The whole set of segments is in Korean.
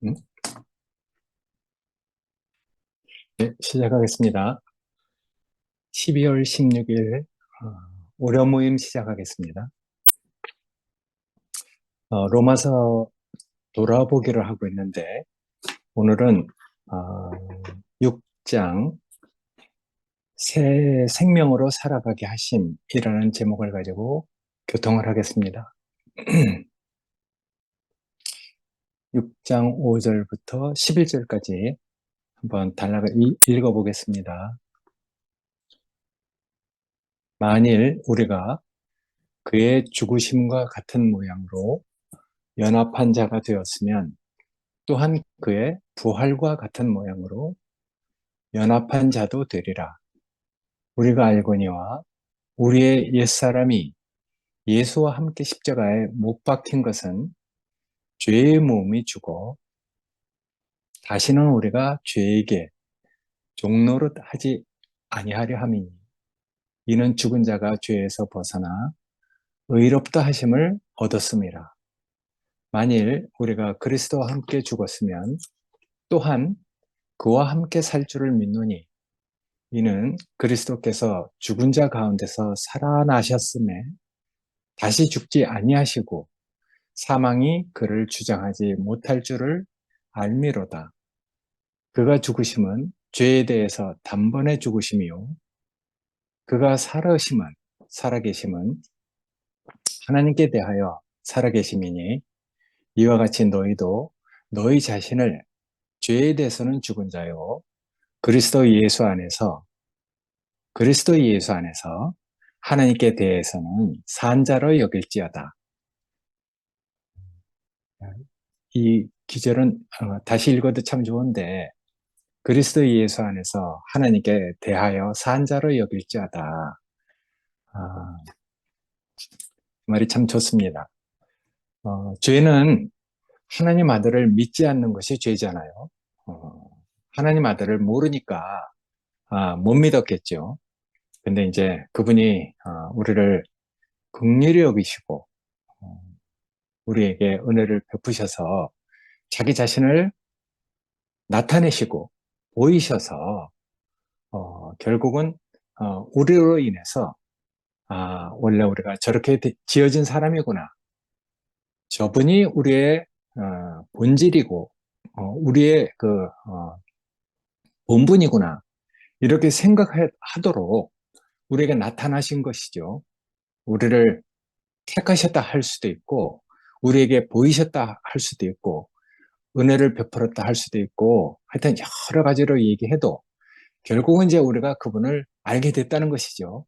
음, 네, 시작하겠습니다. 12월 16일 오려 모임 시작하겠습니다. 로마서 돌아보기를 하고 있는데 오늘은 6장 새 생명으로 살아가게 하심이라는 제목을 가지고 교통을 하겠습니다. 6장 5절부터 11절까지 한번 단락을 읽어보겠습니다. 만일 우리가 그의 죽으심과 같은 모양으로 연합한 자가 되었으면 또한 그의 부활과 같은 모양으로 연합한 자도 되리라. 우리가 알거니와 우리의 옛사람이 예수와 함께 십자가에 못 박힌 것은 죄의 몸이 죽어 다시는 우리가 죄에게 종노릇 하지 아니하려 함이니 이는 죽은 자가 죄에서 벗어나 의롭다 하심을 얻었음이라. 만일 우리가 그리스도와 함께 죽었으면 또한 그와 함께 살 줄을 믿노니 이는 그리스도께서 죽은 자 가운데서 살아나셨음에 다시 죽지 아니하시고 사망이 그를 주장하지 못할 줄을 알미로다. 그가 죽으심은 죄에 대해서 단번에 죽으심이요 그가 살아계심은 하나님께 대하여 살아계심이니 이와 같이 너희도 너희 자신을 죄에 대해서는 죽은 자요 그리스도 예수 안에서 하나님께 대해서는 산 자로 여길지어다. 이 기절은 다시 읽어도 참 좋은데 그리스도 예수 안에서 하나님께 대하여 산 자로 여길지어다. 아, 말이 참 좋습니다. 죄는 하나님 아들을 믿지 않는 것이 죄잖아요. 하나님 아들을 모르니까 못 믿었겠죠. 근데 이제 그분이 우리를 긍휼히 여기시고 우리에게 은혜를 베푸셔서 자기 자신을 나타내시고 보이셔서 결국은 우리로 인해서 원래 우리가 저렇게 지어진 사람이구나. 저분이 우리의 본질이고 우리의 본분이구나. 이렇게 생각하도록 우리에게 나타나신 것이죠. 우리를 택하셨다 할 수도 있고 우리에게 보이셨다 할 수도 있고 은혜를 베풀었다 할 수도 있고 하여튼 여러 가지로 얘기해도 결국은 이제 우리가 그분을 알게 됐다는 것이죠.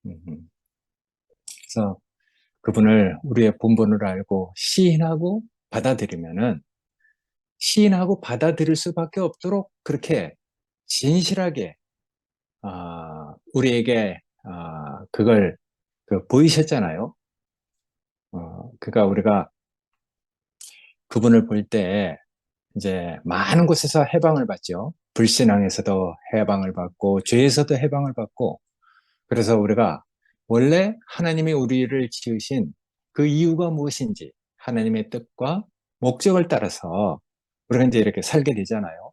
그래서 그분을 우리의 본분으로 알고 시인하고 받아들이면은 시인하고 받아들일 수밖에 없도록 그렇게 진실하게 우리에게 그걸 보이셨잖아요. 그러니까 우리가 그분을 볼 때 이제 많은 곳에서 해방을 받죠. 불신앙에서도 해방을 받고 죄에서도 해방을 받고 그래서 우리가 원래 하나님이 우리를 지으신 그 이유가 무엇인지 하나님의 뜻과 목적을 따라서 우리가 이제 이렇게 살게 되잖아요.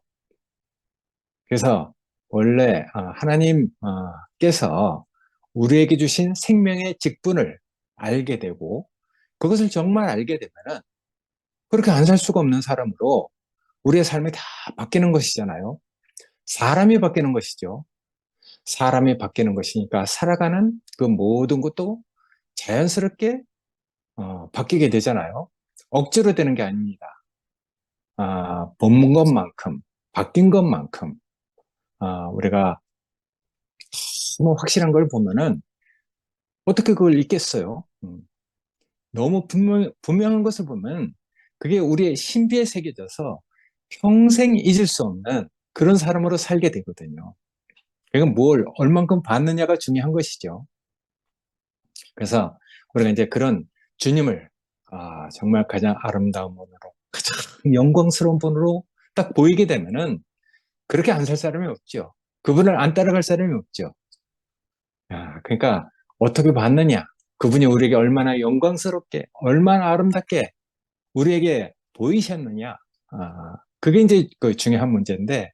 그래서 원래 하나님께서 우리에게 주신 생명의 직분을 알게 되고 그것을 정말 알게 되면은 그렇게 안 살 수가 없는 사람으로 우리의 삶이 다 바뀌는 것이잖아요. 사람이 바뀌는 것이죠. 사람이 바뀌는 것이니까 살아가는 그 모든 것도 자연스럽게 바뀌게 되잖아요. 억지로 되는 게 아닙니다. 본 것만큼, 바뀐 것만큼 우리가 너무 확실한 걸 보면은 어떻게 그걸 잊겠어요? 너무 분명한 것을 보면 그게 우리의 신비에 새겨져서 평생 잊을 수 없는 그런 사람으로 살게 되거든요. 이건 뭘 얼만큼 받느냐가 중요한 것이죠. 그래서 우리가 이제 그런 주님을 정말 가장 아름다운 분으로 가장 영광스러운 분으로 딱 보이게 되면은 그렇게 안 살 사람이 없죠. 그분을 안 따라갈 사람이 없죠. 그러니까 어떻게 봤느냐? 그분이 우리에게 얼마나 영광스럽게, 얼마나 아름답게 우리에게 보이셨느냐? 그게 이제 그 중요한 문제인데,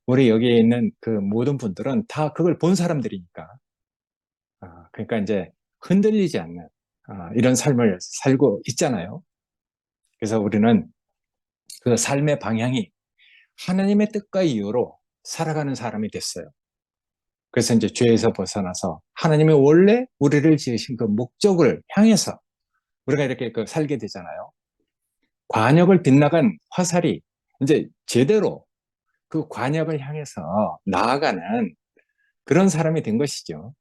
우리 여기에 있는 그 모든 분들은 다 그걸 본 사람들이니까. 그러니까 이제 흔들리지 않는 이런 삶을 살고 있잖아요. 그래서 우리는 그 삶의 방향이 하나님의 뜻과 이유로 살아가는 사람이 됐어요. 그래서 이제 죄에서 벗어나서 하나님의 원래 우리를 지으신 그 목적을 향해서 우리가 이렇게 그 살게 되잖아요. 관역을 빗나간 화살이 이제 제대로 그 관역을 향해서 나아가는 그런 사람이 된 것이죠.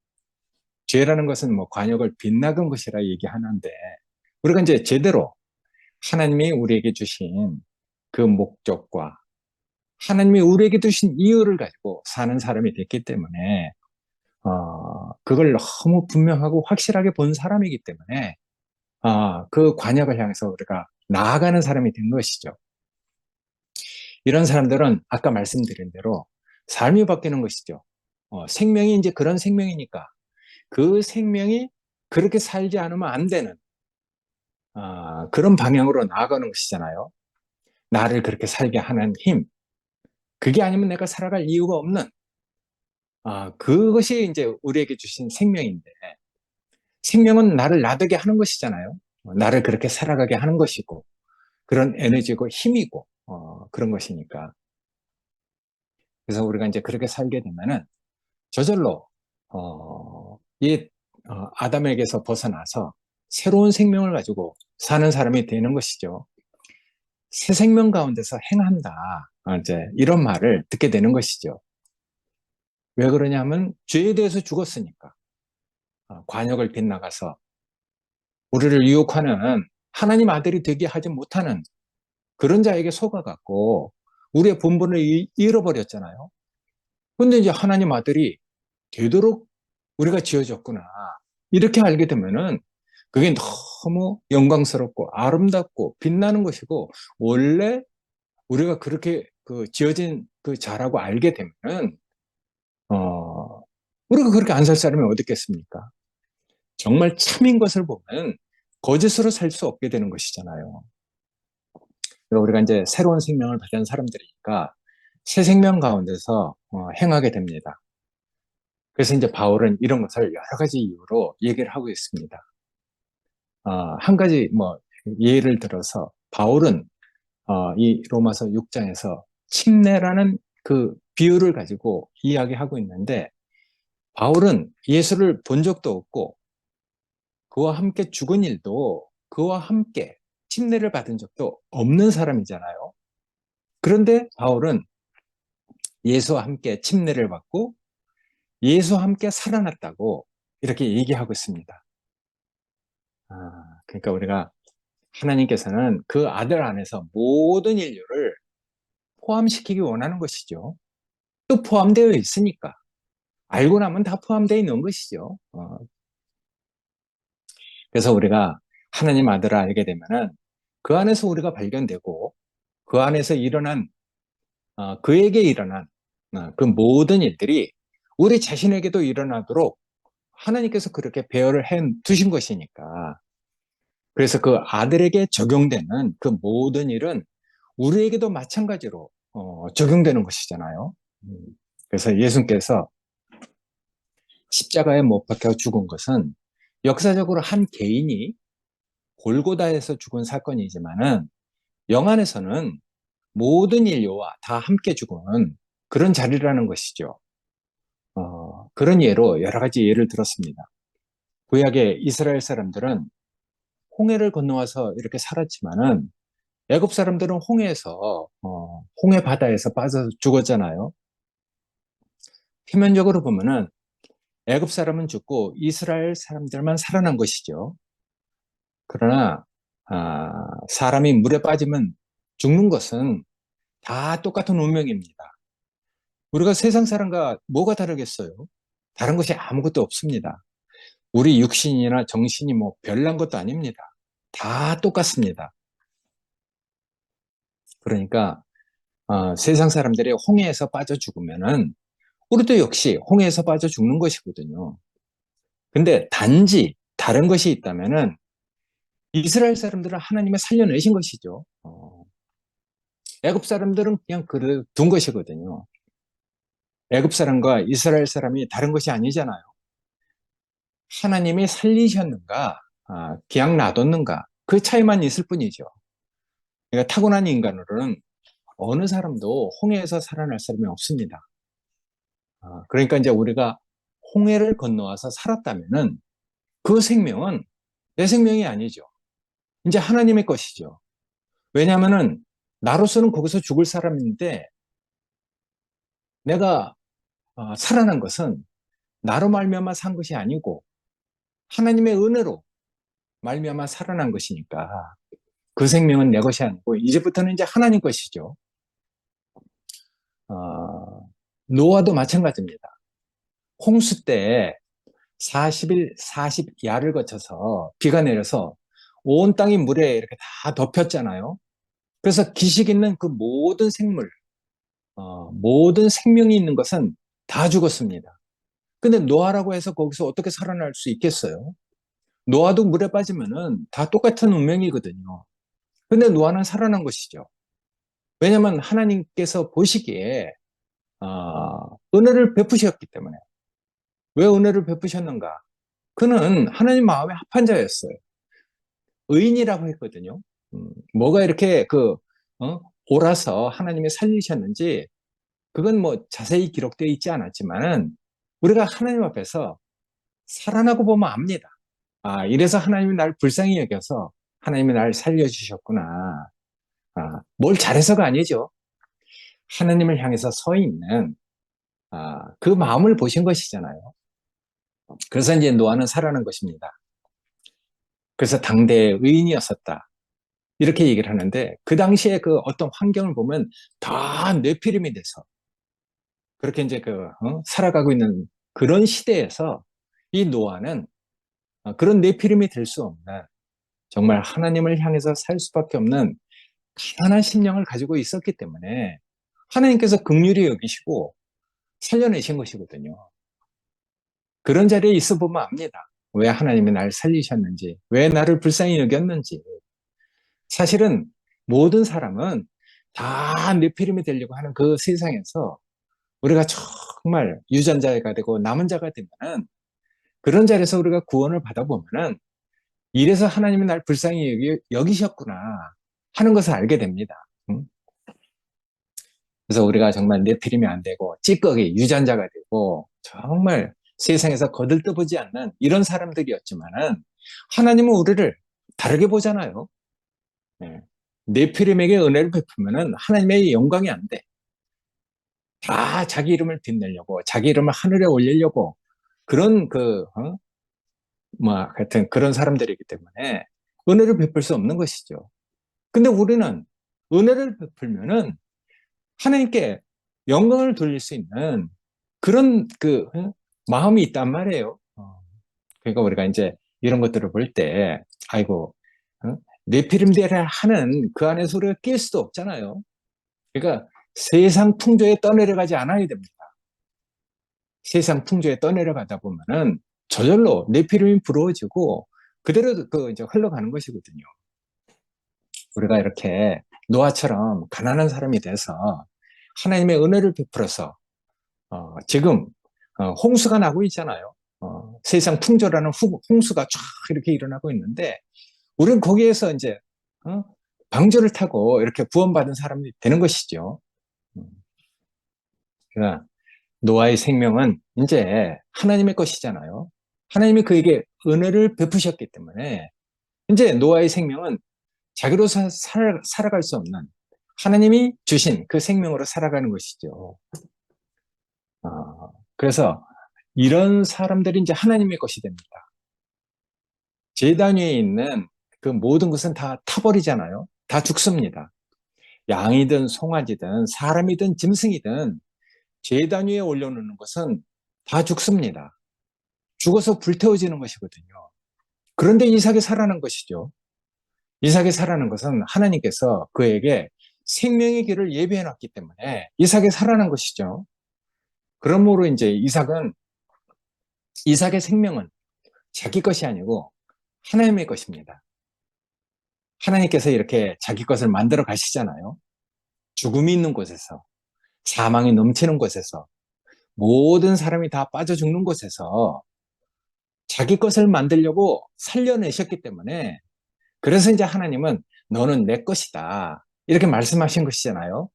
죄라는 것은 뭐 관역을 빗나간 것이라 얘기하는데, 우리가 이제 제대로 하나님이 우리에게 주신 그 목적과 하나님이 우리에게 주신 이유를 가지고 사는 사람이 됐기 때문에, 그걸 너무 분명하고 확실하게 본 사람이기 때문에, 그 관역을 향해서 우리가 나아가는 사람이 된 것이죠. 이런 사람들은 아까 말씀드린 대로 삶이 바뀌는 것이죠. 생명이 이제 그런 생명이니까 그 생명이 그렇게 살지 않으면 안 되는 그런 방향으로 나아가는 것이잖아요. 나를 그렇게 살게 하는 힘. 그게 아니면 내가 살아갈 이유가 없는 그것이 이제 우리에게 주신 생명인데, 생명은 나를 나되게 하는 것이잖아요. 나를 그렇게 살아가게 하는 것이고 그런 에너지고 힘이고 그런 것이니까. 그래서 우리가 이제 그렇게 살게 되면은 저절로 이 아담에게서 벗어나서 새로운 생명을 가지고 사는 사람이 되는 것이죠. 새 생명 가운데서 행한다. 이제 이런 말을 듣게 되는 것이죠. 왜 그러냐면 죄에 대해서 죽었으니까. 관역을 빗나가서 우리를 유혹하는 하나님 아들이 되게 하지 못하는 그런 자에게 속아갖고 우리의 본분을 잃어버렸잖아요. 근데 이제 하나님 아들이 되도록 우리가 지어졌구나. 이렇게 알게 되면은 그게 너무 영광스럽고 아름답고 빛나는 것이고, 원래 우리가 그렇게 그 지어진 그 자라고 알게 되면은 어 우리가 그렇게 안 살 사람이 어디 있겠습니까? 정말 참인 것을 보면 거짓으로 살 수 없게 되는 것이잖아요. 우리가 이제 새로운 생명을 받은 사람들이니까 새 생명 가운데서 행하게 됩니다. 그래서 이제 바울은 이런 것을 여러 가지 이유로 얘기를 하고 있습니다. 한 가지 뭐 예를 들어서 바울은 이 로마서 6장에서 침례라는 그 비유를 가지고 이야기하고 있는데, 바울은 예수를 본 적도 없고 그와 함께 죽은 일도 그와 함께 침례를 받은 적도 없는 사람이잖아요. 그런데 바울은 예수와 함께 침례를 받고 예수와 함께 살아났다고 이렇게 얘기하고 있습니다. 그러니까 우리가 하나님께서는 그 아들 안에서 모든 인류를 포함시키기 원하는 것이죠. 또 포함되어 있으니까. 알고 나면 다 포함되어 있는 것이죠. 그래서 우리가 하나님 아들을 알게 되면은 그 안에서 우리가 발견되고 그 안에서 일어난 그에게 일어난 그 모든 일들이 우리 자신에게도 일어나도록 하나님께서 그렇게 배열을 해 두신 것이니까, 그래서 그 아들에게 적용되는 그 모든 일은 우리에게도 마찬가지로 적용되는 것이잖아요. 음, 그래서 예수님께서 십자가에 못 박혀 죽은 것은 역사적으로 한 개인이 골고다에서 죽은 사건이지만은 영안에서는 모든 인류와 다 함께 죽은 그런 자리라는 것이죠. 그런 예로 여러 가지 예를 들었습니다. 구약의 이스라엘 사람들은 홍해를 건너와서 이렇게 살았지만은 애굽 사람들은 홍해에서 홍해 바다에서 빠져서 죽었잖아요. 표면적으로 보면은 애굽 사람은 죽고 이스라엘 사람들만 살아난 것이죠. 그러나 사람이 물에 빠지면 죽는 것은 다 똑같은 운명입니다. 우리가 세상 사람과 뭐가 다르겠어요? 다른 것이 아무것도 없습니다. 우리 육신이나 정신이 뭐 별난 것도 아닙니다. 다 똑같습니다. 그러니까 세상 사람들이 홍해에서 빠져 죽으면은 우리도 역시 홍해에서 빠져 죽는 것이거든요. 근데 단지 다른 것이 있다면은 이스라엘 사람들은 하나님의 살려내신 것이죠. 애굽 사람들은 그냥 그래 둔 것이거든요. 애굽 사람과 이스라엘 사람이 다른 것이 아니잖아요. 하나님이 살리셨는가, 그냥 놔뒀는가, 그 차이만 있을 뿐이죠. 그러니까 타고난 인간으로는 어느 사람도 홍해에서 살아날 사람이 없습니다. 그러니까 이제 우리가 홍해를 건너와서 살았다면은 그 생명은 내 생명이 아니죠. 이제 하나님의 것이죠. 왜냐하면은 나로서는 거기서 죽을 사람인데 내가 살아난 것은 나로 말미암아 산 것이 아니고 하나님의 은혜로 말미암아 살아난 것이니까 그 생명은 내 것이 아니고 이제부터는 이제 하나님 것이죠. 어, 노아도 마찬가지입니다. 홍수 때 40일, 40야를 거쳐서 비가 내려서 온 땅이 물에 이렇게 다 덮였잖아요. 그래서 기식 있는 그 모든 생물, 모든 생명이 있는 것은 다 죽었습니다. 근데 노아라고 해서 거기서 어떻게 살아날 수 있겠어요? 노아도 물에 빠지면은 다 똑같은 운명이거든요. 근데 노아는 살아난 것이죠. 왜냐하면 하나님께서 보시기에 은혜를 베푸셨기 때문에. 왜 은혜를 베푸셨는가? 그는 하나님 마음에 합한 자였어요. 의인이라고 했거든요. 뭐가 이렇게 옳아서 하나님이 살리셨는지 그건 뭐 자세히 기록되어 있지 않았지만은 우리가 하나님 앞에서 살아나고 보면 압니다. 이래서 하나님이 날 불쌍히 여겨서 하나님이 날 살려주셨구나. 뭘 잘해서가 아니죠. 하나님을 향해서 서 있는 그 마음을 보신 것이잖아요. 그래서 이제 노아는 살아난 것입니다. 그래서 당대의 의인이었었다. 이렇게 얘기를 하는데 그 당시에 그 어떤 환경을 보면 다 뇌피림이 돼서 그렇게 이제 살아가고 있는 그런 시대에서 이 노아는 그런 뇌피림이 될 수 없는 정말 하나님을 향해서 살 수밖에 없는 가난한 심령을 가지고 있었기 때문에 하나님께서 긍휼히 여기시고 살려내신 것이거든요. 그런 자리에 있어 보면 압니다. 왜 하나님이 날 살리셨는지, 왜 나를 불쌍히 여겼는지. 사실은 모든 사람은 다 네피림이 되려고 하는 그 세상에서 우리가 정말 유전자가 되고 남은 자가 되면은 그런 자리에서 우리가 구원을 받아보면은 이래서 하나님이 날 불쌍히 여기셨구나 하는 것을 알게 됩니다. 응? 그래서 우리가 정말 네피림이 안 되고 찌꺼기 유전자가 되고 정말 세상에서 거들떠보지 않는 이런 사람들이었지만은 하나님은 우리를 다르게 보잖아요. 네. 네피림에게 은혜를 베푸면은 하나님의 영광이 안 돼. 다 자기 이름을 빛내려고 자기 이름을 하늘에 올리려고 그런 하여튼 그런 사람들이기 때문에 은혜를 베풀 수 없는 것이죠. 근데 우리는 은혜를 베풀면은 하나님께 영광을 돌릴 수 있는 그런 마음이 있단 말이에요. 그러니까 우리가 이제 이런 것들을 볼 때, 아이고, 네피림대를 하는 그 안에서 우리가 낄 수도 없잖아요. 그러니까 세상 풍조에 떠내려가지 않아야 됩니다. 세상 풍조에 떠내려가다 보면은 저절로 네피림이 부러워지고 그대로 이제 흘러가는 것이거든요. 우리가 이렇게 노아처럼 가난한 사람이 돼서 하나님의 은혜를 베풀어서 지금 홍수가 나고 있잖아요. 세상 풍조라는 홍수가 쫙 이렇게 일어나고 있는데 우리는 거기에서 이제 어, 방주를 타고 이렇게 구원받은 사람이 되는 것이죠. 음, 그러니까 노아의 생명은 이제 하나님의 것이잖아요. 하나님이 그에게 은혜를 베푸셨기 때문에 이제 노아의 생명은 자기로 살아갈 수 없는 하나님이 주신 그 생명으로 살아가는 것이죠. 그래서 이런 사람들이 이제 하나님의 것이 됩니다. 제단 위에 있는 그 모든 것은 다 타버리잖아요. 다 죽습니다. 양이든 송아지든 사람이든 짐승이든 제단 위에 올려놓는 것은 다 죽습니다. 죽어서 불태워지는 것이거든요. 그런데 이삭이 살아난 것이죠. 이삭이 살아난 것은 하나님께서 그에게 생명의 길을 예비해 놨기 때문에 이삭이 살아난 것이죠. 그러므로 이제 이삭의 생명은 자기 것이 아니고 하나님의 것입니다. 하나님께서 이렇게 자기 것을 만들어 가시잖아요. 죽음이 있는 곳에서, 사망이 넘치는 곳에서, 모든 사람이 다 빠져 죽는 곳에서 자기 것을 만들려고 살려내셨기 때문에, 그래서 이제 하나님은 너는 내 것이다, 이렇게 말씀하신 것이잖아요.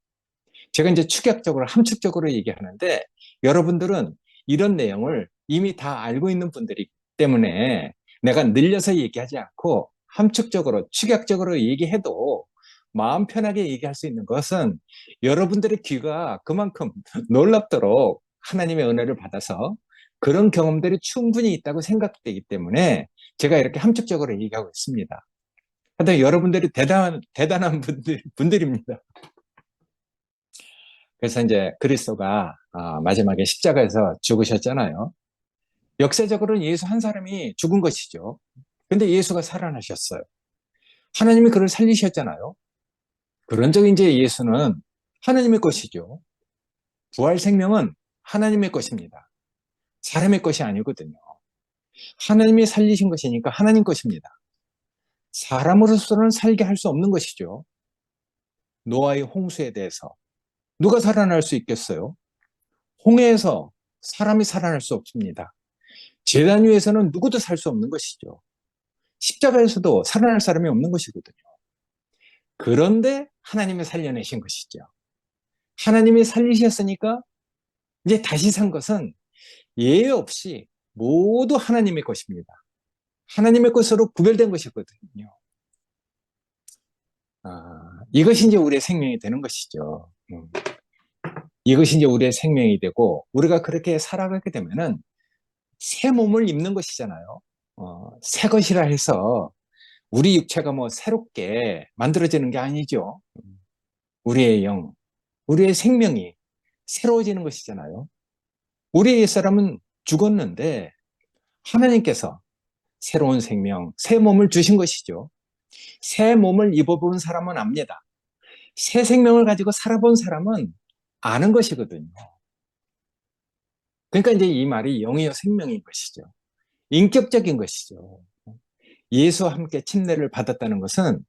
제가 이제 축약적으로, 함축적으로 얘기하는데, 여러분들은 이런 내용을 이미 다 알고 있는 분들이기 때문에 내가 늘려서 얘기하지 않고 함축적으로, 축약적으로 얘기해도 마음 편하게 얘기할 수 있는 것은, 여러분들의 귀가 그만큼 놀랍도록 하나님의 은혜를 받아서 그런 경험들이 충분히 있다고 생각되기 때문에 제가 이렇게 함축적으로 얘기하고 있습니다. 하여튼 여러분들이 대단한 분들입니다. 그래서 이제 그리스도가 마지막에 십자가에서 죽으셨잖아요. 역사적으로는 예수 한 사람이 죽은 것이죠. 근데 예수가 살아나셨어요. 하나님이 그를 살리셨잖아요. 그런 적이 이제 예수는 하나님의 것이죠. 부활 생명은 하나님의 것입니다. 사람의 것이 아니거든요. 하나님이 살리신 것이니까 하나님 것입니다. 사람으로서는 살게 할 수 없는 것이죠. 노아의 홍수에 대해서 누가 살아날 수 있겠어요? 홍해에서 사람이 살아날 수 없습니다. 제단 위에서는 누구도 살 수 없는 것이죠. 십자가에서도 살아날 사람이 없는 것이거든요. 그런데 하나님이 살려내신 것이죠. 하나님이 살리셨으니까 이제 다시 산 것은 예외 없이 모두 하나님의 것입니다. 하나님의 것으로 구별된 것이거든요. 이것이 이제 우리의 생명이 되는 것이죠. 이것이 이제 우리의 생명이 되고, 우리가 그렇게 살아가게 되면은 새 몸을 입는 것이잖아요. 새 것이라 해서 우리 육체가 뭐 새롭게 만들어지는 게 아니죠. 우리의 영, 우리의 생명이 새로워지는 것이잖아요. 우리의 옛사람은 죽었는데 하나님께서 새로운 생명, 새 몸을 주신 것이죠. 새 몸을 입어본 사람은 압니다. 새 생명을 가지고 살아본 사람은 아는 것이거든요. 그러니까 이제 이 말이 영이요 생명인 것이죠. 인격적인 것이죠. 예수와 함께 침례를 받았다는 것은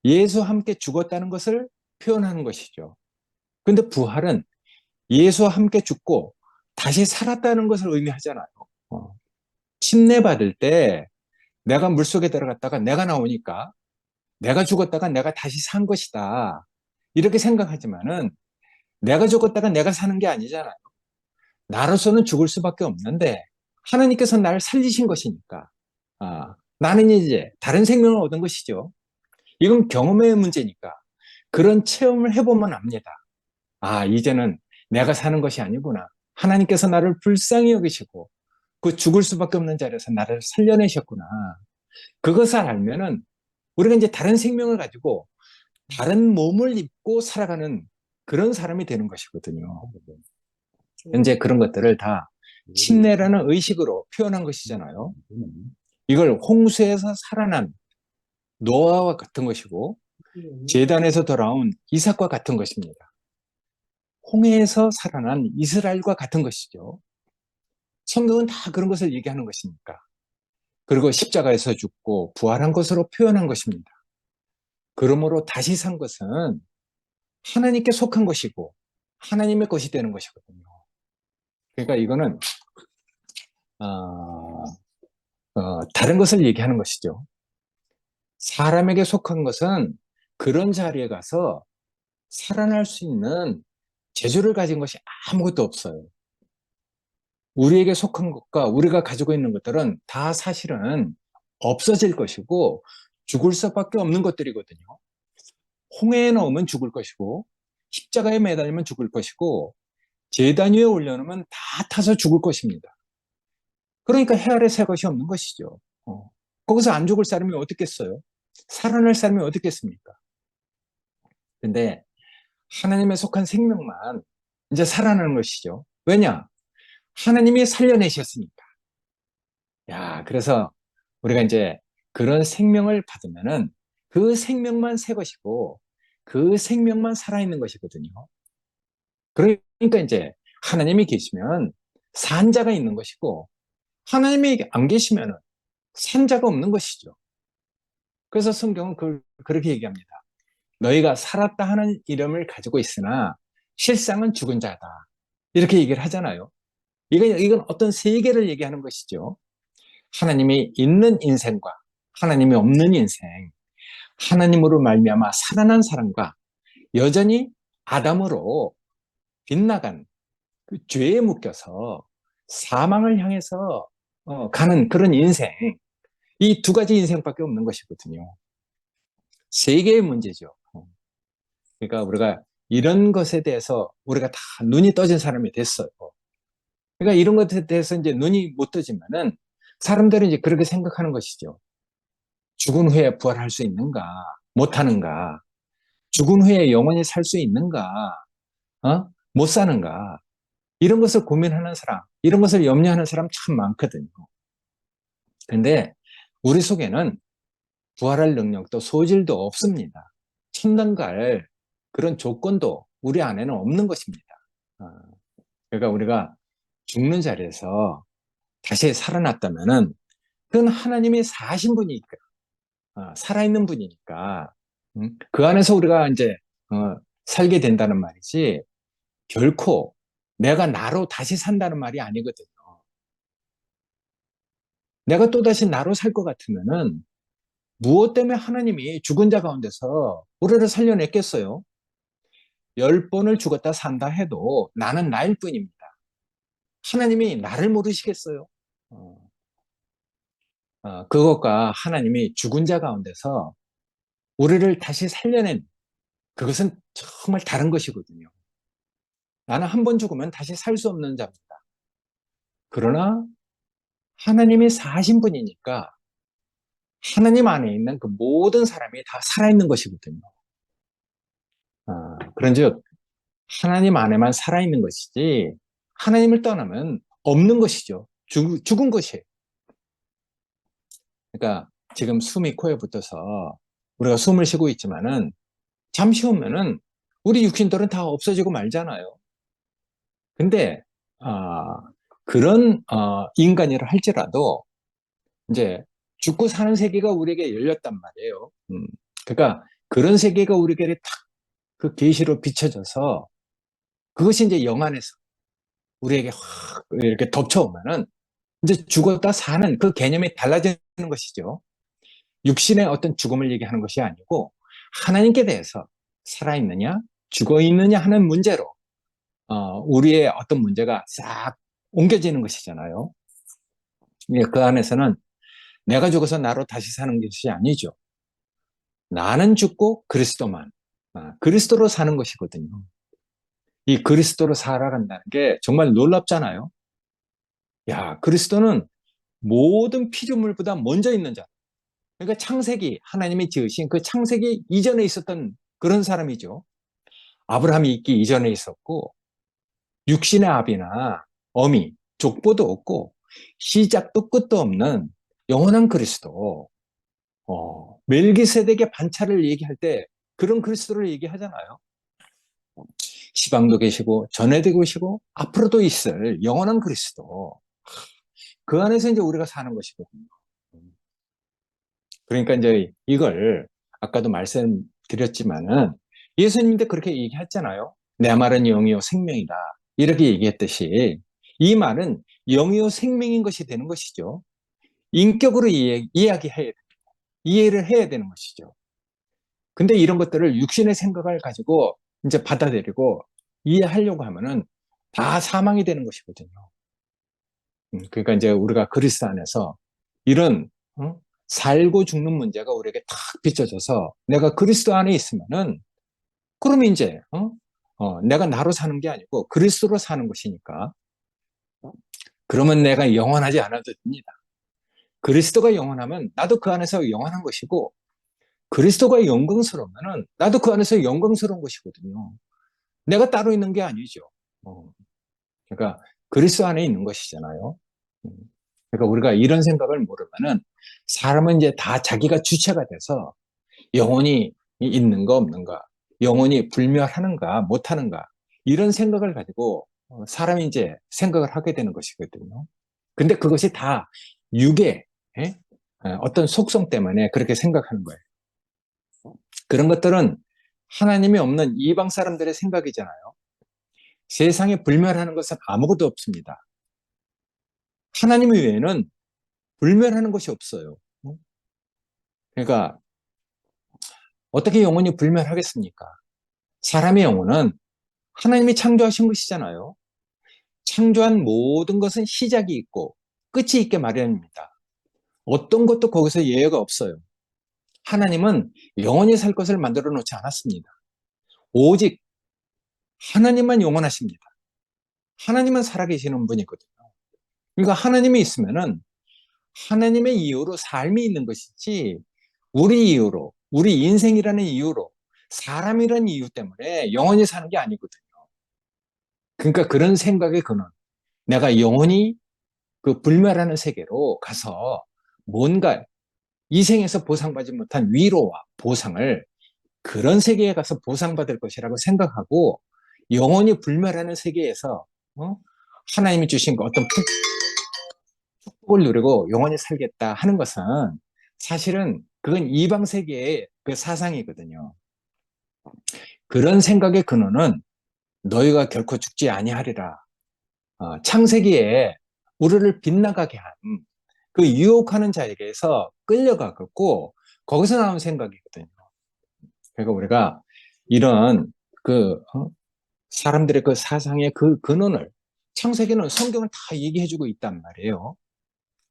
예수와 함께 죽었다는 것을 표현하는 것이죠. 근데 부활은 예수와 함께 죽고 다시 살았다는 것을 의미하잖아요. 침례받을 때 내가 물속에 들어갔다가 내가 나오니까 내가 죽었다가 내가 다시 산 것이다, 이렇게 생각하지만은 내가 죽었다가 내가 사는 게 아니잖아요. 나로서는 죽을 수밖에 없는데 하나님께서 나를 살리신 것이니까 나는 이제 다른 생명을 얻은 것이죠. 이건 경험의 문제니까 그런 체험을 해보면 압니다. 이제는 내가 사는 것이 아니구나. 하나님께서 나를 불쌍히 여기시고 그 죽을 수밖에 없는 자리에서 나를 살려내셨구나. 그것을 알면은 우리가 이제 다른 생명을 가지고 다른 몸을 입고 살아가는 그런 사람이 되는 것이거든요. 현재 그런 것들을 다 침례라는 의식으로 표현한 것이잖아요. 이걸 홍수에서 살아난 노아와 같은 것이고 제단에서 돌아온 이삭과 같은 것입니다. 홍해에서 살아난 이스라엘과 같은 것이죠. 성경은 다 그런 것을 얘기하는 것이니까. 그리고 십자가에서 죽고 부활한 것으로 표현한 것입니다. 그러므로 다시 산 것은 하나님께 속한 것이고 하나님의 것이 되는 것이거든요. 그러니까 이거는 어, 다른 것을 얘기하는 것이죠. 사람에게 속한 것은 그런 자리에 가서 살아날 수 있는 재주를 가진 것이 아무것도 없어요. 우리에게 속한 것과 우리가 가지고 있는 것들은 다 사실은 없어질 것이고 죽을 수밖에 없는 것들이거든요. 홍해에 넣으면 죽을 것이고 십자가에 매달리면 죽을 것이고 제단 위에 올려놓으면 다 타서 죽을 것입니다. 그러니까 해 아래 새 것이 없는 것이죠. 거기서 안 죽을 사람이 어떻겠어요? 살아날 사람이 어떻겠습니까? 근데 하나님에 속한 생명만 이제 살아나는 것이죠. 왜냐? 하나님이 살려내셨으니까. 그래서 우리가 이제 그런 생명을 받으면은 그 생명만 새 것이고 그 생명만 살아있는 것이거든요. 그러니까 이제 하나님이 계시면 산자가 있는 것이고 하나님이 안 계시면 산자가 없는 것이죠. 그래서 성경은 그렇게 얘기합니다. 너희가 살았다 하는 이름을 가지고 있으나 실상은 죽은 자다. 이렇게 얘기를 하잖아요. 이건 어떤 세계를 얘기하는 것이죠. 하나님이 있는 인생과 하나님이 없는 인생, 하나님으로 말미암아 살아난 사람과 여전히 아담으로 빗나간 그 죄에 묶여서 사망을 향해서 가는 그런 인생, 이 두 가지 인생밖에 없는 것이거든요. 세계의 문제죠. 그러니까 우리가 이런 것에 대해서 우리가 다 눈이 떠진 사람이 됐어요. 그러니까 이런 것에 대해서 이제 눈이 못 떠지면은 사람들은 이제 그렇게 생각하는 것이죠. 죽은 후에 부활할 수 있는가? 못하는가? 죽은 후에 영원히 살 수 있는가? 못 사는가? 이런 것을 고민하는 사람, 이런 것을 염려하는 사람 참 많거든요. 근데 우리 속에는 부활할 능력도 소질도 없습니다. 첨단갈 그런 조건도 우리 안에는 없는 것입니다. 어, 그러니까 우리가 죽는 자리에서 다시 살아났다면은 그건 하나님이 사신 분이니까, 살아있는 분이니까, 그 안에서 우리가 이제 살게 된다는 말이지, 결코 내가 나로 다시 산다는 말이 아니거든요. 내가 또다시 나로 살 것 같으면은 무엇 때문에 하나님이 죽은 자 가운데서 우리를 살려냈겠어요? 10번을 죽었다 산다 해도 나는 나일 뿐입니다. 하나님이 나를 모르시겠어요? 어, 그것과 하나님이 죽은 자 가운데서 우리를 다시 살려낸 그것은 정말 다른 것이거든요. 나는 한 번 죽으면 다시 살 수 없는 자입니다. 그러나 하나님이 사신 분이니까 하나님 안에 있는 그 모든 사람이 다 살아있는 것이거든요. 그런즉 하나님 안에만 살아있는 것이지 하나님을 떠나면 없는 것이죠. 죽은 것이에요. 그러니까 지금 숨이 코에 붙어서 우리가 숨을 쉬고 있지만은 잠시 후면은 우리 육신들은 다 없어지고 말잖아요. 근데 그런 인간이라 할지라도 이제 죽고 사는 세계가 우리에게 열렸단 말이에요. 그러니까 그런 세계가 우리에게 딱 그 계시로 비춰져서 그것이 이제 영안에서 우리에게 확 이렇게 덮쳐오면은 이제 죽었다 사는 그 개념이 달라지는 것이죠. 육신의 어떤 죽음을 얘기하는 것이 아니고 하나님께 대해서 살아있느냐, 죽어있느냐 하는 문제로 우리의 어떤 문제가 싹 옮겨지는 것이잖아요. 그 안에서는 내가 죽어서 나로 다시 사는 것이 아니죠. 나는 죽고 그리스도만, 그리스도로 사는 것이거든요. 이 그리스도로 살아간다는 게 정말 놀랍잖아요. 야, 그리스도는 모든 피조물보다 먼저 있는 자. 그러니까 창세기, 하나님이 지으신 그 창세기 이전에 있었던 그런 사람이죠. 아브라함이 있기 이전에 있었고, 육신의 아비나 어미, 족보도 없고, 시작도 끝도 없는 영원한 그리스도. 멜기세덱의 반차를 얘기할 때 그런 그리스도를 얘기하잖아요. 시방도 계시고, 전에도 계시고, 앞으로도 있을 영원한 그리스도. 그 안에서 이제 우리가 사는 것이거든요. 그러니까 이제 이걸 아까도 말씀드렸지만은 예수님도 그렇게 얘기했잖아요. 내 말은 영이요 생명이다. 이렇게 얘기했듯이 이 말은 영이요 생명인 것이 되는 것이죠. 인격으로 이야기해야 이해를 해야 되는 것이죠. 근데 이런 것들을 육신의 생각을 가지고 이제 받아들이고 이해하려고 하면은 다 사망이 되는 것이거든요. 그러니까 이제 우리가 그리스도 안에서 이런 살고 죽는 문제가 우리에게 탁 비춰져서 내가 그리스도 안에 있으면은 그러면 이제 내가 나로 사는 게 아니고 그리스도로 사는 것이니까 그러면 내가 영원하지 않아도 됩니다. 그리스도가 영원하면 나도 그 안에서 영원한 것이고 그리스도가 영광스러우면은 나도 그 안에서 영광스러운 것이거든요. 내가 따로 있는 게 아니죠. 그러니까 그리스도 안에 있는 것이잖아요. 음. 그러니까 우리가 이런 생각을 모르면은 사람은 이제 다 자기가 주체가 돼서 영혼이 있는가 없는가, 영혼이 불멸하는가 못하는가 이런 생각을 가지고 사람이 이제 생각을 하게 되는 것이거든요. 근데 그것이 다 육의 어떤 속성 때문에 그렇게 생각하는 거예요. 그런 것들은 하나님이 없는 이방 사람들의 생각이잖아요. 세상에 불멸하는 것은 아무것도 없습니다. 하나님 외에는 불멸하는 것이 없어요. 그러니까 어떻게 영혼이 불멸하겠습니까? 사람의 영혼은 하나님이 창조하신 것이잖아요. 창조한 모든 것은 시작이 있고 끝이 있게 마련입니다. 어떤 것도 거기서 예외가 없어요. 하나님은 영원히 살 것을 만들어 놓지 않았습니다. 오직 하나님만 영원하십니다. 하나님은 살아계시는 분이거든요. 그러니까 하나님이 있으면은 하나님의 이유로 삶이 있는 것이지 우리 이유로, 우리 인생이라는 이유로, 사람이라는 이유 때문에 영원히 사는 게 아니거든요. 그러니까 그런 생각의 근원, 내가 영원히 그 불멸하는 세계로 가서 뭔가 이 생에서 보상받지 못한 위로와 보상을 그런 세계에 가서 보상받을 것이라고 생각하고 영원히 불멸하는 세계에서 하나님이 주신 그 어떤 축복을 누리고 영원히 살겠다 하는 것은 사실은 그건 이방 세계의 그 사상이거든요. 그런 생각의 근원은 너희가 결코 죽지 아니하리라. 창세기에 우리를 빗나가게 한 그 유혹하는 자에게서 끌려가고 거기서 나온 생각이거든요. 그러니까 우리가 이런 그 사람들의 그 사상의 그 근원을 창세기는 성경을 다 얘기해주고 있단 말이에요.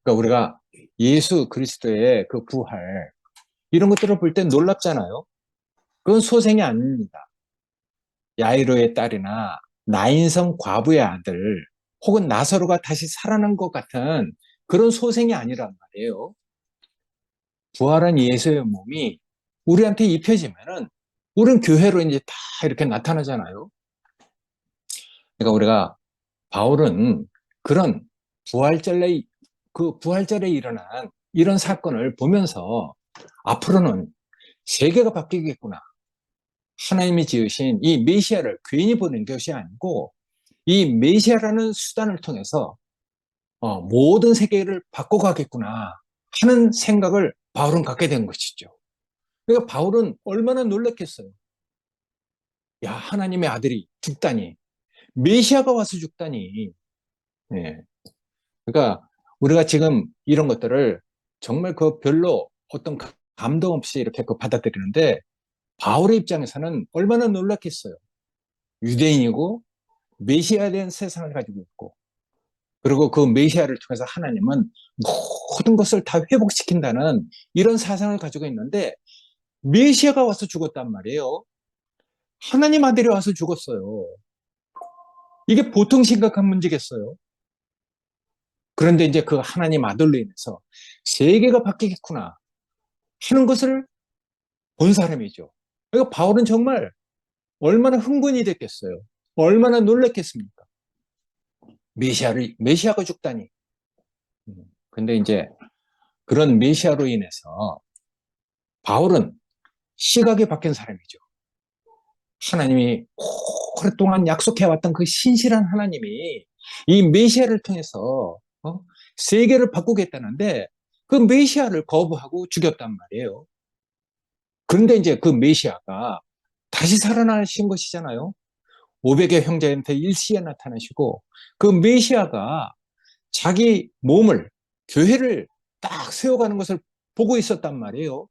그러니까 우리가 예수 그리스도의 그 부활 이런 것들을 볼 때 놀랍잖아요. 그건 소생이 아닙니다. 야이로의 딸이나 나인성 과부의 아들 혹은 나사로가 다시 살아난 것 같은 그런 소생이 아니란 말이에요. 부활한 예수의 몸이 우리한테 입혀지면은 우리는 교회로 이제 다 이렇게 나타나잖아요. 그러니까 우리가 바울은 그런 부활절에 그 부활절에 일어난 이런 사건을 보면서 앞으로는 세계가 바뀌겠구나. 하나님이 지으신 이 메시아를 괜히 보낸 것이 아니고 이 메시아라는 수단을 통해서 모든 세계를 바꿔가겠구나 하는 생각을 바울은 갖게 된 것이죠. 그러니까 바울은 얼마나 놀랐겠어요. 야, 하나님의 아들이 죽다니, 메시아가 와서 죽다니. 예. 그러니까 우리가 지금 이런 것들을 정말 그 별로 어떤 감동 없이 이렇게 그 받아들이는데 바울의 입장에서는 얼마나 놀랐겠어요. 유대인이고 메시아에 대한 세상을 가지고 있고 그리고 그 메시아를 통해서 하나님은 모든 것을 다 회복시킨다는 이런 사상을 가지고 있는데 메시아가 와서 죽었단 말이에요. 하나님 아들이 와서 죽었어요. 이게 보통 심각한 문제겠어요. 그런데 이제 그 하나님 아들로 인해서 세계가 바뀌겠구나 하는 것을 본 사람이죠. 그러니까 바울은 정말 얼마나 흥분이 됐겠어요. 얼마나 놀랐겠습니까? 메시아가 죽다니. 근데 이제 그런 메시아로 인해서 바울은 시각이 바뀐 사람이죠. 하나님이 오랫동안 약속해왔던 그 신실한 하나님이 이 메시아를 통해서 세계를 바꾸겠다는데 그 메시아를 거부하고 죽였단 말이에요. 그런데 이제 그 메시아가 다시 살아나신 것이잖아요. 500의 형제한테 일시에 나타나시고 그 메시아가 자기 몸을 교회를 딱 세워가는 것을 보고 있었단 말이에요.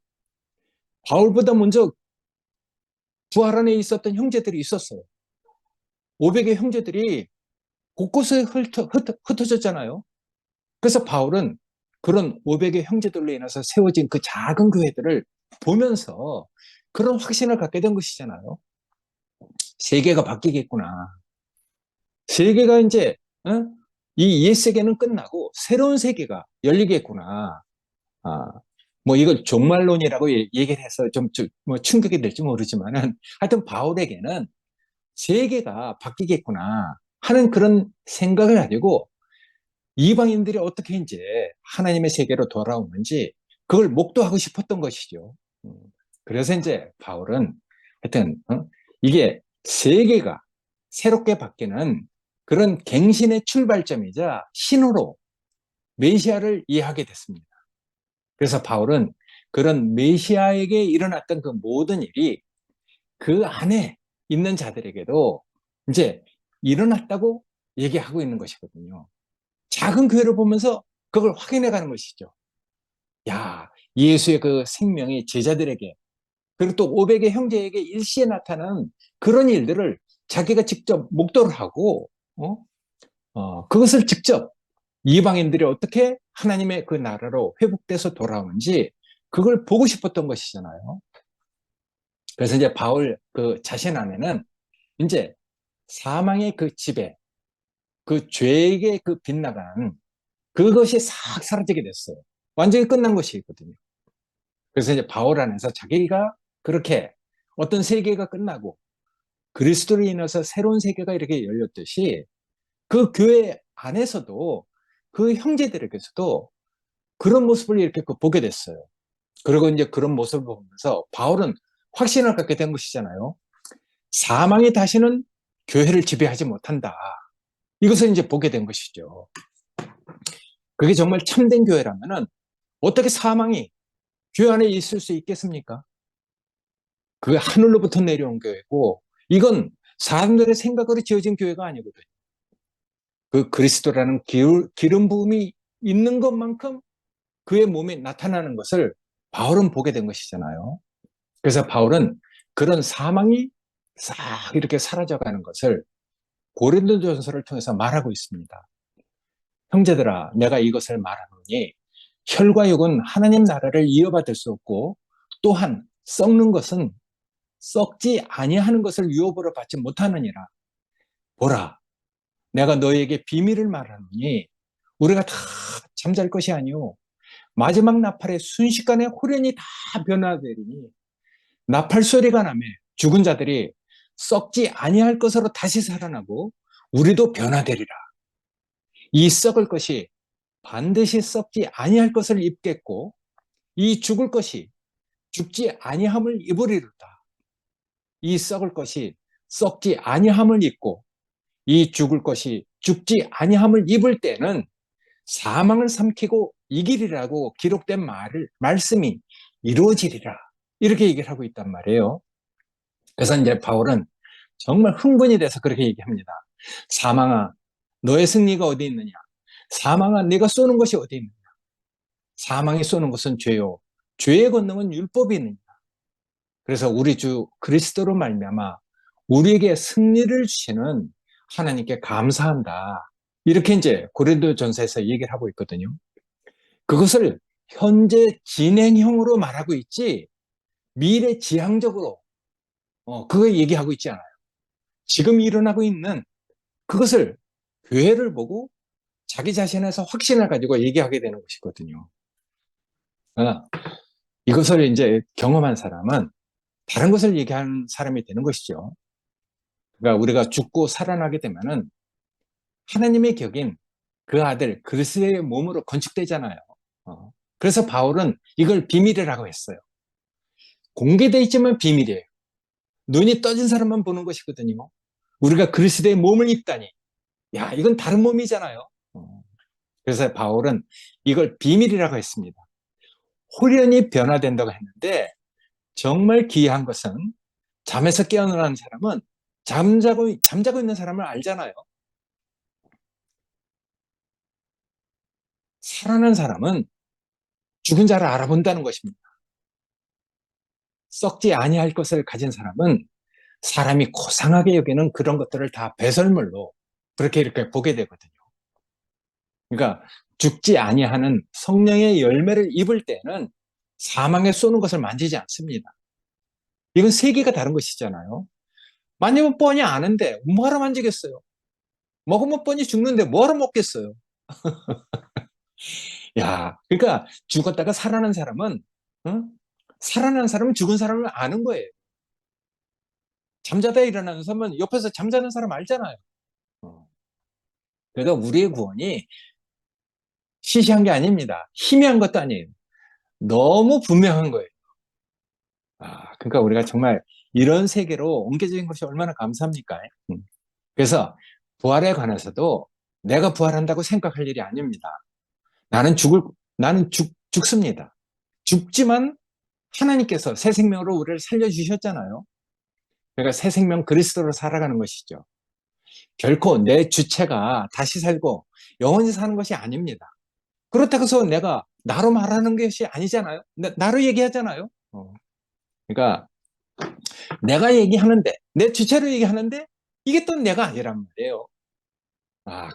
바울보다 먼저 부활 안에 있었던 형제들이 있었어요. 500의 형제들이 곳곳에 흩어졌잖아요. 그래서 바울은 그런 500의 형제들로 인해서 세워진 그 작은 교회들을 보면서 그런 확신을 갖게 된 것이잖아요. 세계가 바뀌겠구나. 세계가 이제 이 옛 세계는 끝나고 새로운 세계가 열리겠구나. 아, 뭐 이걸 종말론이라고 얘기를 해서 뭐 충격이 될지 모르지만은 하여튼 바울에게는 세계가 바뀌겠구나 하는 그런 생각을 가지고 이방인들이 어떻게 이제 하나님의 세계로 돌아오는지 그걸 목도하고 싶었던 것이죠. 음, 그래서 이제 바울은 하여튼 이게 세계가 새롭게 바뀌는 그런 갱신의 출발점이자 신호로 메시아를 이해하게 됐습니다. 그래서 바울은 그런 메시아에게 일어났던 그 모든 일이 그 안에 있는 자들에게도 이제 일어났다고 얘기하고 있는 것이거든요. 작은 교회를 보면서 그걸 확인해 가는 것이죠. 야, 예수의 그 생명이 제자들에게, 그리고 또 500의 형제에게 일시에 나타나는 그런 일들을 자기가 직접 목도를 하고, 그것을 직접 이방인들이 어떻게 하나님의 그 나라로 회복돼서 돌아오는지 그걸 보고 싶었던 것이잖아요. 그래서 이제 바울 그 자신 안에는 이제 사망의 그 지배, 그 죄에게 그 빗나간 그것이 싹 사라지게 됐어요. 완전히 끝난 것이거든요. 그래서 이제 바울 안에서 자기가 그렇게 어떤 세계가 끝나고 그리스도로 인해서 새로운 세계가 이렇게 열렸듯이 그 교회 안에서도 그 형제들에게서도 그런 모습을 이렇게 보게 됐어요. 그리고 이제 그런 모습을 보면서 바울은 확신을 갖게 된 것이잖아요. 사망이 다시는 교회를 지배하지 못한다. 이것을 이제 보게 된 것이죠. 그게 정말 참된 교회라면은 어떻게 사망이 교회 안에 있을 수 있겠습니까? 그게 하늘로부터 내려온 교회고, 이건 사람들의 생각으로 지어진 교회가 아니거든요. 그 그리스도라는 기름 부음이 있는 것만큼 그의 몸에 나타나는 것을 바울은 보게 된 것이잖아요. 그래서 바울은 그런 사망이 싹 이렇게 사라져가는 것을 고린도전서를 통해서 말하고 있습니다. 형제들아, 내가 이것을 말하노니 혈과 육은 하나님 나라를 이어받을 수 없고, 또한 썩는 것은 썩지 아니하는 것을 유업으로 받지 못하느니라. 보라, 내가 너에게 비밀을 말하노니 우리가 다 잠잘 것이 아니오 마지막 나팔의 순식간에 홀연히 다 변화되리니, 나팔 소리가 나며 죽은 자들이 썩지 아니할 것으로 다시 살아나고 우리도 변화되리라. 이 썩을 것이 반드시 썩지 아니할 것을 입겠고, 이 죽을 것이 죽지 아니함을 입으리로다. 이 썩을 것이 썩지 아니함을 입고 이 죽을 것이 죽지 아니함을 입을 때는 사망을 삼키고 이기리라고 기록된 말씀이 이루어지리라. 이렇게 얘기를 하고 있단 말이에요. 그래서 이제 바울은 정말 흥분이 돼서 그렇게 얘기합니다. 사망아, 너의 승리가 어디 있느냐? 사망아, 네가 쏘는 것이 어디 있느냐? 사망이 쏘는 것은 죄요. 죄의 권능은 율법이 있느냐? 그래서 우리 주 그리스도로 말미암아 우리에게 승리를 주시는 하나님께 감사한다. 이렇게 이제 고린도전서에서 얘기를 하고 있거든요. 그것을 현재 진행형으로 말하고 있지 미래 지향적으로 그거 얘기하고 있지 않아요. 지금 일어나고 있는 그것을 교회를 보고 자기 자신에서 확신을 가지고 얘기하게 되는 것이거든요. 이것을 이제 경험한 사람은 다른 것을 얘기하는 사람이 되는 것이죠. 그러니까 우리가 죽고 살아나게 되면은 하나님의 격인 그 아들 그리스도의 몸으로 건축되잖아요. 그래서 바울은 이걸 비밀이라고 했어요. 공개되어 있지만 비밀이에요. 눈이 떠진 사람만 보는 것이거든요. 우리가 그리스도의 몸을 입다니. 야, 이건 다른 몸이잖아요. 그래서 바울은 이걸 비밀이라고 했습니다. 홀연히 변화된다고 했는데 정말 기이한 것은 잠에서 깨어나는 사람은 잠자고 있는 사람을 알잖아요. 살아난 사람은 죽은 자를 알아본다는 것입니다. 썩지 아니할 것을 가진 사람은 사람이 고상하게 여기는 그런 것들을 다 배설물로 그렇게 이렇게 보게 되거든요. 그러니까 죽지 아니하는 성령의 열매를 입을 때는 사망에 쏘는 것을 만지지 않습니다. 이건 세계가 다른 것이잖아요. 만지면 뻔히 아는데 뭐하러 만지겠어요? 먹으면 뻔히 죽는데 뭐하러 먹겠어요? 야, 그러니까 죽었다가 살아난 사람은 어? 살아난 사람은 죽은 사람을 아는 거예요. 잠자다 일어나는 사람은 옆에서 잠자는 사람 알잖아요. 어. 그러니까 우리의 구원이 시시한 게 아닙니다. 희미한 것도 아니에요. 너무 분명한 거예요. 그러니까 우리가 정말 이런 세계로 옮겨진 것이 얼마나 감사합니까? 그래서 부활에 관해서도 내가 부활한다고 생각할 일이 아닙니다. 나는 죽습니다. 죽지만 하나님께서 새 생명으로 우리를 살려주셨잖아요. 그러니까 새 생명 그리스도로 살아가는 것이죠. 결코 내 주체가 다시 살고 영원히 사는 것이 아닙니다. 그렇다고 해서 내가 나로 말하는 것이 아니잖아요. 나로 얘기하잖아요. 그러니까 내가 얘기하는데, 내 주체로 얘기하는데 이게 또 내가 아니란 말이에요.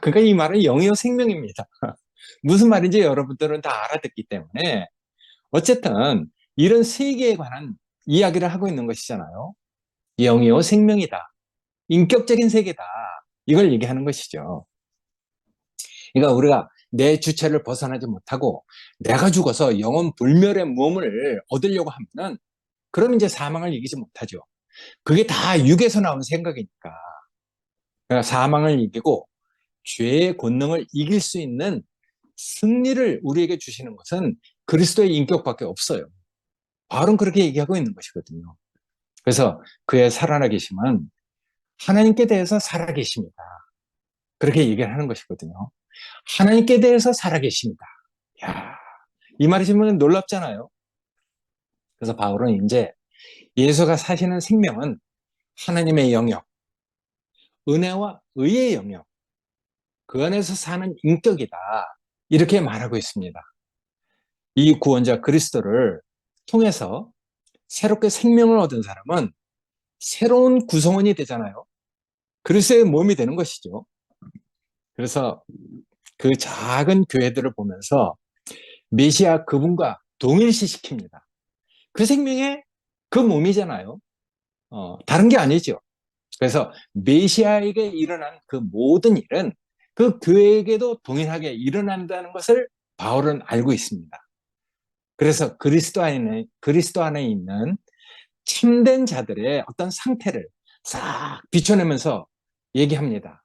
그러니까 이 말은 영이요 생명입니다. 무슨 말인지 여러분들은 다 알아듣기 때문에 어쨌든 이런 세계에 관한 이야기를 하고 있는 것이잖아요. 영이요 생명이다. 인격적인 세계다. 이걸 얘기하는 것이죠. 그러니까 우리가 내 주체를 벗어나지 못하고 내가 죽어서 영원 불멸의 몸을 얻으려고 하면은 그럼 이제 사망을 이기지 못하죠. 그게 다 육에서 나온 생각이니까. 그러니까 사망을 이기고 죄의 권능을 이길 수 있는 승리를 우리에게 주시는 것은 그리스도의 인격밖에 없어요. 바울은 그렇게 얘기하고 있는 것이거든요. 그래서 그의 살아계심은 하나님께 대해서 살아계십니다. 그렇게 얘기를 하는 것이거든요. 하나님께 대해서 살아계십니다. 야, 이 말이 정말 놀랍잖아요. 그래서 바울은 이제 예수가 사시는 생명은 하나님의 영역, 은혜와 의의 영역, 그 안에서 사는 인격이다. 이렇게 말하고 있습니다. 이 구원자 그리스도를 통해서 새롭게 생명을 얻은 사람은 새로운 구성원이 되잖아요. 그리스도의 몸이 되는 것이죠. 그래서 그 작은 교회들을 보면서 메시아 그분과 동일시시킵니다. 그 생명의 그 몸이잖아요. 다른 게 아니죠. 그래서 메시아에게 일어난 그 모든 일은 그 교회에게도 동일하게 일어난다는 것을 바울은 알고 있습니다. 그래서 그리스도 안에 있는 참된 자들의 어떤 상태를 싹 비춰내면서 얘기합니다.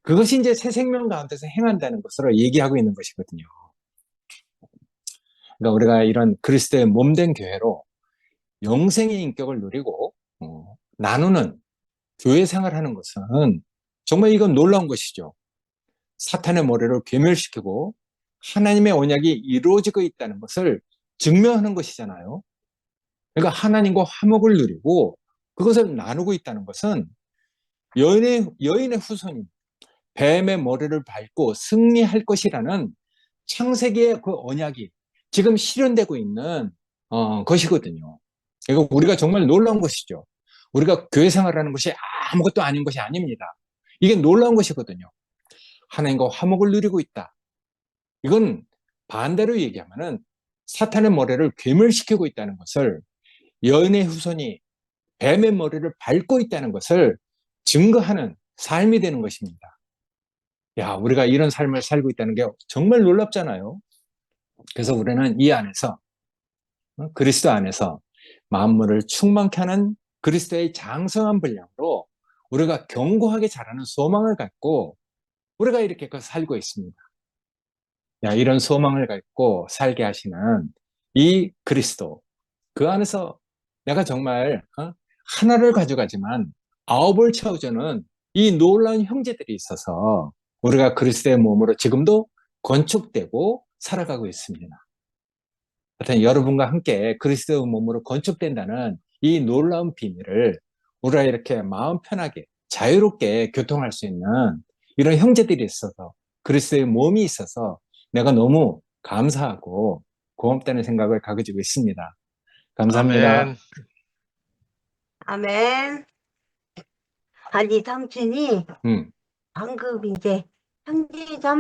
그것이 이제 새 생명 가운데서 행한다는 것으로 얘기하고 있는 것이거든요. 그러니까 우리가 이런 그리스도의 몸된 교회로 영생의 인격을 누리고 나누는 교회 생활하는 것은 정말 이건 놀라운 것이죠. 사탄의 머리를 괴멸시키고 하나님의 언약이 이루어지고 있다는 것을 증명하는 것이잖아요. 그러니까 하나님과 화목을 누리고 그것을 나누고 있다는 것은 여인의 후손인 뱀의 머리를 밟고 승리할 것이라는 창세기의 그 언약이 지금 실현되고 있는 것이거든요. 이거 우리가 정말 놀라운 것이죠. 우리가 교회 생활하는 것이 아무것도 아닌 것이 아닙니다. 이게 놀라운 것이거든요. 하나님과 화목을 누리고 있다. 이건 반대로 얘기하면은 사탄의 머리를 괴멸시키고 있다는 것을 여인의 후손이 뱀의 머리를 밟고 있다는 것을 증거하는 삶이 되는 것입니다. 야, 우리가 이런 삶을 살고 있다는 게 정말 놀랍잖아요. 그래서 우리는 이 안에서, 그리스도 안에서 만물을 충만케 하는 그리스도의 장성한 분량으로 우리가 견고하게 자라는 소망을 갖고 우리가 이렇게 살고 있습니다. 야, 이런 소망을 갖고 살게 하시는 이 그리스도, 그 안에서 내가 정말 하나를 가져가지만 아홉을 채워주는 이 놀라운 형제들이 있어서 우리가 그리스도의 몸으로 지금도 건축되고 살아가고 있습니다. 하여튼 여러분과 함께 그리스도의 몸으로 건축된다는 이 놀라운 비밀을 우리가 이렇게 마음 편하게 자유롭게 교통할 수 있는 이런 형제들이 있어서 그리스도의 몸이 있어서 내가 너무 감사하고 고맙다는 생각을 가지고 있습니다. 감사합니다. 아멘. 아멘. 아니, 삼촌이 음. 방금 이제 형제 자매